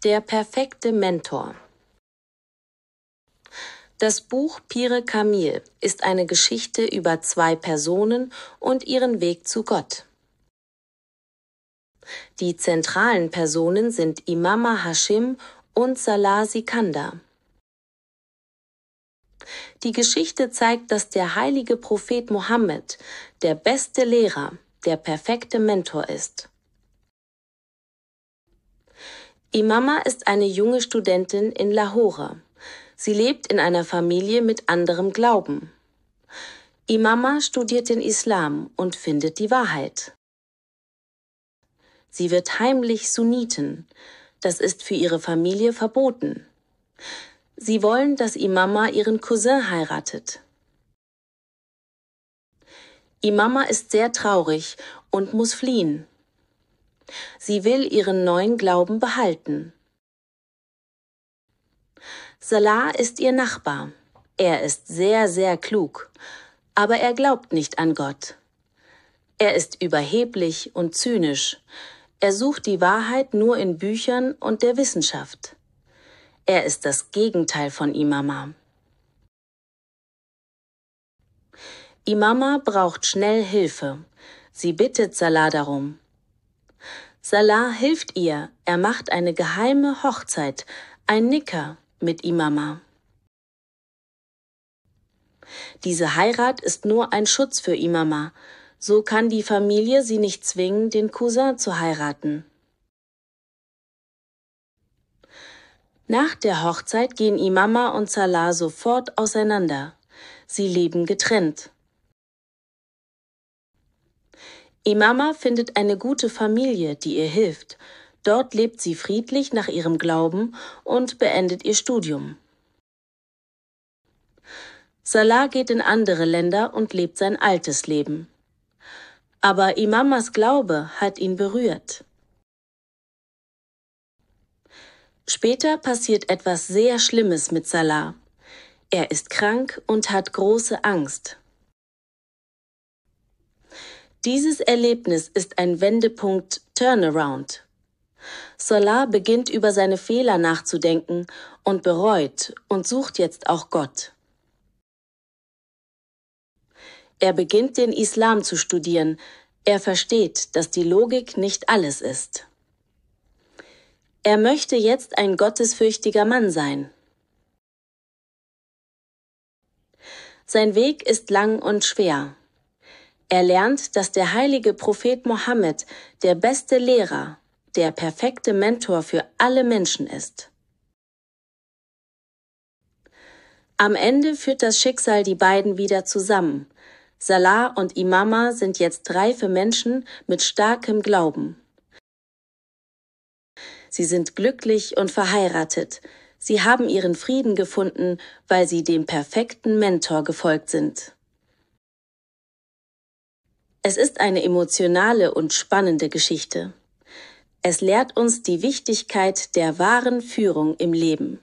Der perfekte Mentor. Das Buch Pir Kamil ist eine Geschichte über zwei Personen und ihren Weg zu Gott. Die zentralen Personen sind Imama Hashim und Salah Sikandar. Die Geschichte zeigt, dass der heilige Prophet Mohammed der beste Lehrer, der perfekte Mentor ist. Imama ist eine junge Studentin in Lahore. Sie lebt in einer Familie mit anderem Glauben. Imama studiert den Islam und findet die Wahrheit. Sie wird heimlich Sunnitin. Das ist für ihre Familie verboten. Sie wollen, dass Imama ihren Cousin heiratet. Imama ist sehr traurig und muss fliehen. Sie will ihren neuen Glauben behalten. Salah ist ihr Nachbar. Er ist sehr, sehr klug, aber er glaubt nicht an Gott. Er ist überheblich und zynisch. Er sucht die Wahrheit nur in Büchern und der Wissenschaft. Er ist das Gegenteil von Imama. Imama braucht schnell Hilfe. Sie bittet Salah darum. Salah hilft ihr. Er macht eine geheime Hochzeit, ein Nikah mit Imama. Diese Heirat ist nur ein Schutz für Imama. So kann die Familie sie nicht zwingen, den Cousin zu heiraten. Nach der Hochzeit gehen Imama und Salah sofort auseinander. Sie leben getrennt. Imama findet eine gute Familie, die ihr hilft. Dort lebt sie friedlich nach ihrem Glauben und beendet ihr Studium. Salah geht in andere Länder und lebt sein altes Leben. Aber Imamas Glaube hat ihn berührt. Später passiert etwas sehr Schlimmes mit Salah. Er ist krank und hat große Angst. Dieses Erlebnis ist ein Wendepunkt, Turnaround. Salah beginnt über seine Fehler nachzudenken und bereut und sucht jetzt auch Gott. Er beginnt den Islam zu studieren. Er versteht, dass die Logik nicht alles ist. Er möchte jetzt ein gottesfürchtiger Mann sein. Sein Weg ist lang und schwer. Er lernt, dass der heilige Prophet Mohammed der beste Lehrer, der perfekte Mentor für alle Menschen ist. Am Ende führt das Schicksal die beiden wieder zusammen. Salah und Imama sind jetzt reife Menschen mit starkem Glauben. Sie sind glücklich und verheiratet. Sie haben ihren Frieden gefunden, weil sie dem perfekten Mentor gefolgt sind. Es ist eine emotionale und spannende Geschichte. Es lehrt uns die Wichtigkeit der wahren Führung im Leben.